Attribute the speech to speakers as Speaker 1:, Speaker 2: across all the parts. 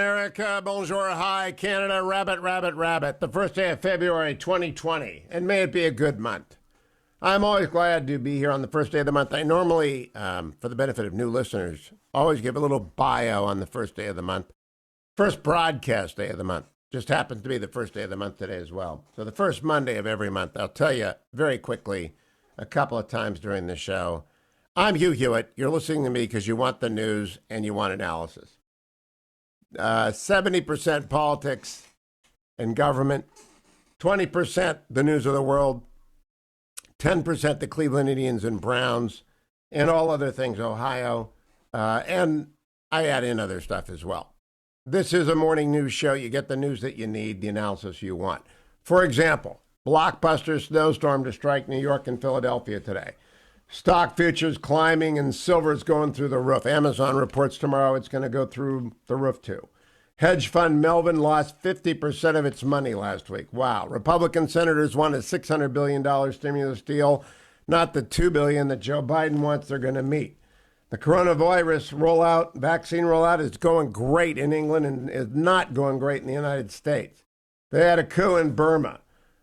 Speaker 1: America, bonjour, hi, Canada, rabbit, rabbit, rabbit. The first day of February 2020, and may it be a good month. I'm always glad to be here on the first day of the month. I normally, for the benefit of new listeners, always give a little bio on the first day of the month. First broadcast day of the month. Just happens to be the first day of the month today as well. So the first Monday of every month, I'll tell you very quickly a couple of times during the show. I'm Hugh Hewitt. You're listening to me because you want the news and you want analysis. 70% politics and government, 20% the news of the world, 10% the Cleveland Indians and Browns, and all other things, Ohio, and I add in other stuff as well. This is a morning news show. You get the news that you need, the analysis you want. For example, blockbuster snowstorm to strike New York and Philadelphia today. Stock futures climbing and silver's going through the roof. Amazon reports tomorrow it's going to go through the roof too. Hedge fund Melvin lost 50% of its money last week. Wow. Republican senators want a $600 billion stimulus deal, not the $2 billion that Joe Biden wants. They're going to meet. The coronavirus vaccine rollout is going great in England and is not going great in the United States. They had a coup in Burma.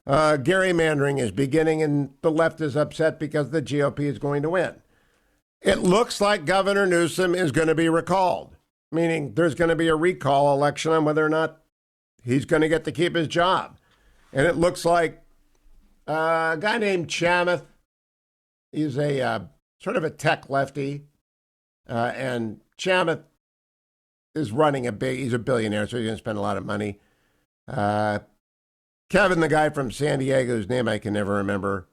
Speaker 1: Gerrymandering is beginning, and the left is upset because the GOP is going to win. It looks like Governor Newsom is going to be recalled, meaning there's going to be a recall election on whether or not he's going to get to keep his job. And it looks like a guy named Chamath, he's a sort of a tech lefty, and Chamath is running he's a billionaire, so he's going to spend a lot of money. Kevin, the guy from San Diego, whose name I can never remember,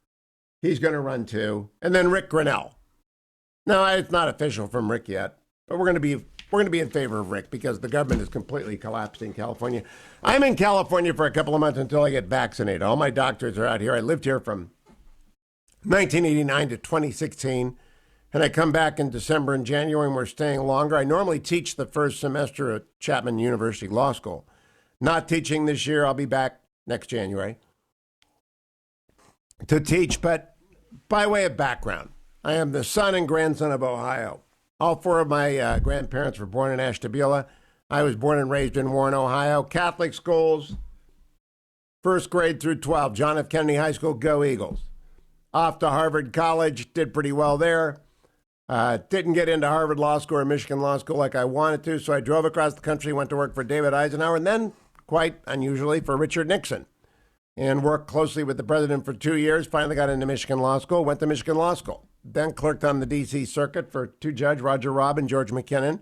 Speaker 1: he's going to run too. And then Rick Grinnell. No, it's not official from Rick yet, but we're going to be in favor of Rick because the government is completely collapsed in California. I'm in California for a couple of months until I get vaccinated. All my doctors are out here. I lived here from 1989 to 2016, and I come back in December and January, and we're staying longer. I normally teach the first semester at Chapman University Law School. Not teaching this year. I'll be back next January to teach, but by way of background, I am the son and grandson of Ohio. All four of my grandparents were born in Ashtabula. I was born and raised in Warren, Ohio. Catholic schools, first grade through 12. John F. Kennedy High School, go Eagles. Off to Harvard College, did pretty well there. Didn't get into Harvard Law School or Michigan Law School like I wanted to, so I drove across the country, went to work for David Eisenhower, and then, quite unusually, for Richard Nixon, and worked closely with the president for 2 years. Finally got into Michigan Law School, went to Michigan Law School. Then clerked on the D.C. Circuit for two judges, Roger Robb and George McKinnon.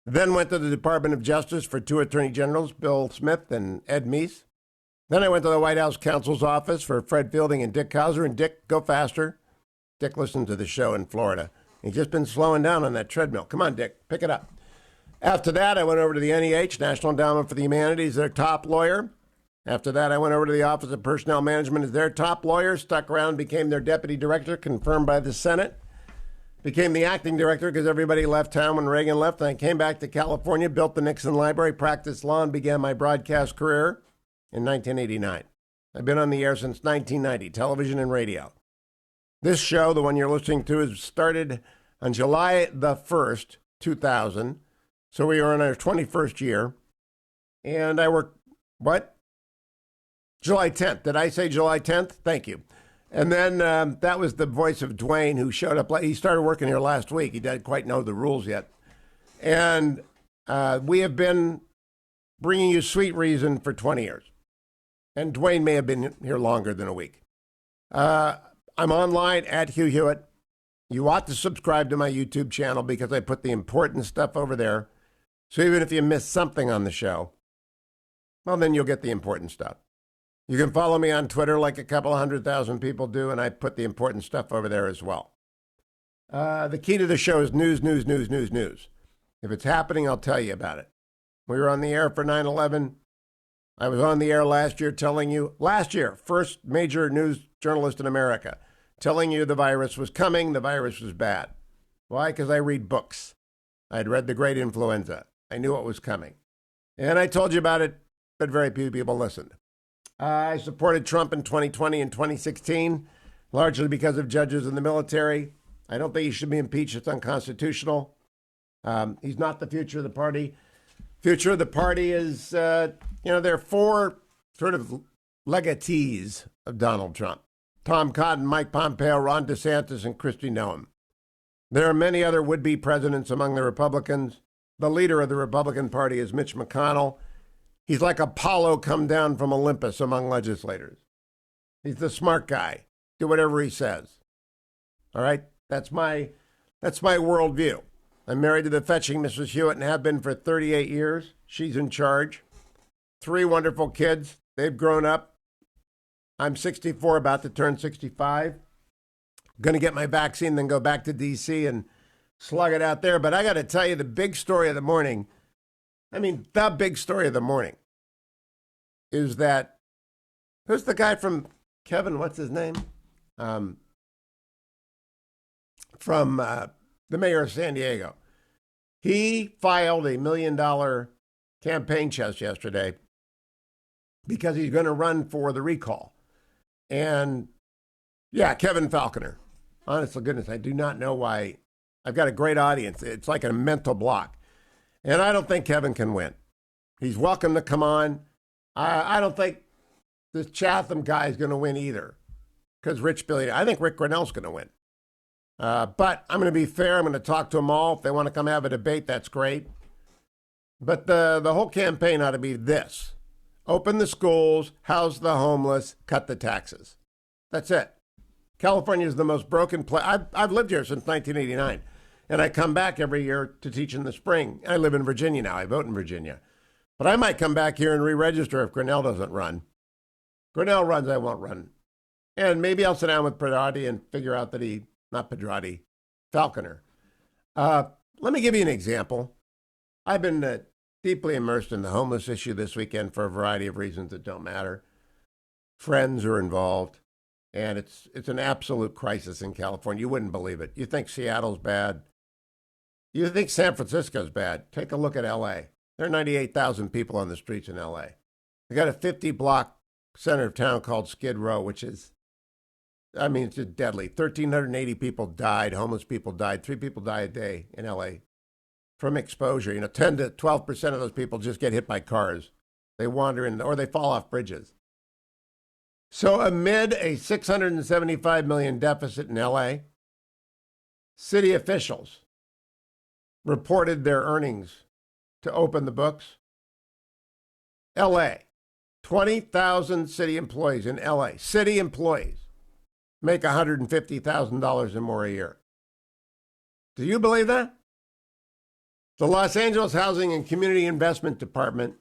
Speaker 1: Then went to the Department of Justice for two attorney generals, Bill Smith and Ed Meese. Then I went to the White House counsel's office for Fred Fielding and Dick Hauser. And Dick, go faster. Dick listened to the show in Florida. He's just been slowing down on that treadmill. Come on, Dick, pick it up. After that, I went over to the NEH, National Endowment for the Humanities, their top lawyer. After that, I went over to the Office of Personnel Management as their top lawyer, stuck around, became their deputy director, confirmed by the Senate. Became the acting director because everybody left town when Reagan left. And I came back to California, built the Nixon Library, practiced law, and began my broadcast career in 1989. I've been on the air since 1990, television and radio. This show, the one you're listening to, is started on July the 1st, 2000. So we are in our 21st year. And I work, what? July 10th. Did I say July 10th? Thank you. And then that was the voice of Dwayne, who showed up late. He started working here last week. He didn't quite know the rules yet. And we have been bringing you Sweet Reason for 20 years. And Dwayne may have been here longer than a week. I'm online at Hugh Hewitt. You ought to subscribe to my YouTube channel because I put the important stuff over there. So even if you miss something on the show, well, then you'll get the important stuff. You can follow me on Twitter like a couple 100,000 people do, and I put the important stuff over there as well. The key to the show is news, news, news, news, news. If it's happening, I'll tell you about it. We were on the air for 9/11. I was on the air last year first major news journalist in America, telling you the virus was coming, the virus was bad. Why? Because I read books. I had read The Great Influenza. I knew it was coming. And I told you about it, but very few people listened. I supported Trump in 2020 and 2016, largely because of judges in the military. I don't think he should be impeached. It's unconstitutional. He's not the future of the party. Future of the party is, there are four sort of legatees of Donald Trump: Tom Cotton, Mike Pompeo, Ron DeSantis, and Kristi Noem. There are many other would-be presidents among the Republicans. The leader of the Republican Party is Mitch McConnell. He's like Apollo come down from Olympus among legislators. He's the smart guy. Do whatever he says. All right? That's my worldview. I'm married to the fetching Mrs. Hewitt and have been for 38 years. She's in charge. 3 wonderful kids. They've grown up. I'm 64, about to turn 65. Going to get my vaccine, then go back to D.C. and slug it out there. But I got to tell you, the big story of the morning, the big story of the morning is that, who's the guy from Kevin, what's his name? From the mayor of San Diego. He filed a $1 million campaign chest yesterday because he's going to run for the recall. And yeah, Kevin Falconer. Honest to goodness, I do not know why. I've got a great audience. It's like a mental block. And I don't think Kevin can win. He's welcome to come on. I don't think this Chatham guy is going to win either. Because I think Rick Grinnell's going to win. But I'm going to be fair. I'm going to talk to them all. If they want to come have a debate, that's great. But the whole campaign ought to be this: open the schools, house the homeless, cut the taxes. That's it. California is the most broken place. I've lived here since 1989, and I come back every year to teach in the spring. I live in Virginia now. I vote in Virginia. But I might come back here and re-register if Grinnell doesn't run. Grinnell runs, I won't run. And maybe I'll sit down with Pedrati and figure out that Falconer. Let me give you an example. I've been deeply immersed in the homeless issue this weekend for a variety of reasons that don't matter. Friends are involved, and it's an absolute crisis in California. You wouldn't believe it. You think Seattle's bad. You think San Francisco's bad. Take a look at L.A. There are 98,000 people on the streets in L.A. They got a 50-block center of town called Skid Row, which is, it's just deadly. 1,380 people died. Homeless people died. 3 people die a day in L.A. from exposure. 10 to 12% of those people just get hit by cars. They wander in, or they fall off bridges. So amid a $675 million deficit in L.A., city officials reported their earnings to open the books. L.A., 20,000 city employees in L.A., city employees, make $150,000 or more a year. Do you believe that? The Los Angeles Housing and Community Investment Department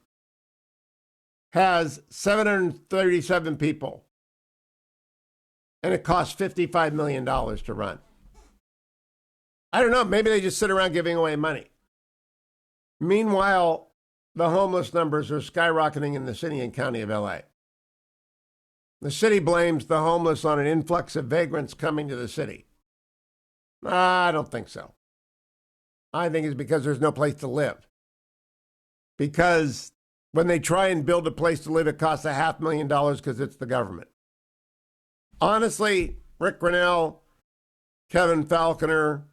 Speaker 1: has 737 people, and it costs $55 million to run. I don't know, maybe they just sit around giving away money. Meanwhile, the homeless numbers are skyrocketing in the city and county of LA. The city blames the homeless on an influx of vagrants coming to the city. I don't think so. I think it's because there's no place to live. Because when they try and build a place to live, it costs $500,000 because it's the government. Honestly, Rick Grinnell, Kevin Falconer,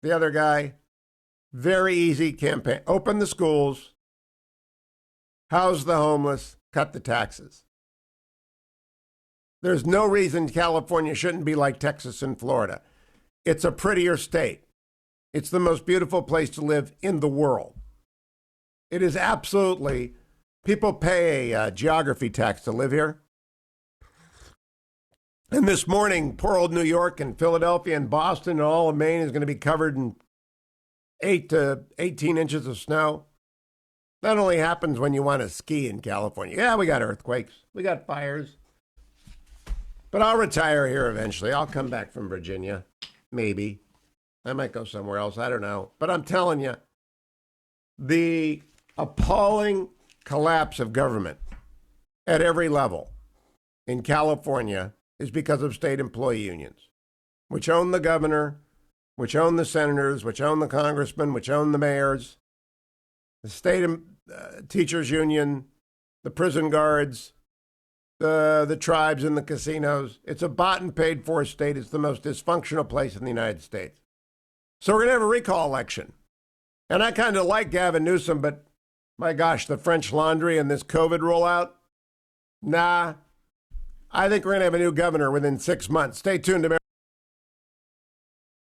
Speaker 1: the other guy, very easy campaign. Open the schools, house the homeless, cut the taxes. There's no reason California shouldn't be like Texas and Florida. It's a prettier state. It's the most beautiful place to live in the world. It is absolutely, people pay a geography tax to live here. And this morning, poor old New York and Philadelphia and Boston and all of Maine is going to be covered in 8 to 18 inches of snow. That only happens when you want to ski in California. Yeah, we got earthquakes. We got fires. But I'll retire here eventually. I'll come back from Virginia. Maybe. I might go somewhere else. I don't know. But I'm telling you, the appalling collapse of government at every level in California is because of state employee unions, which own the governor, which own the senators, which own the congressmen, which own the mayors, the state teachers union, the prison guards, the tribes and the casinos. It's a bought and paid for state. It's the most dysfunctional place in the United States. So we're going to have a recall election. And I kind of like Gavin Newsom, but My gosh, the French Laundry and this COVID rollout? Nah. I think we're going to have a new governor within 6 months. Stay tuned to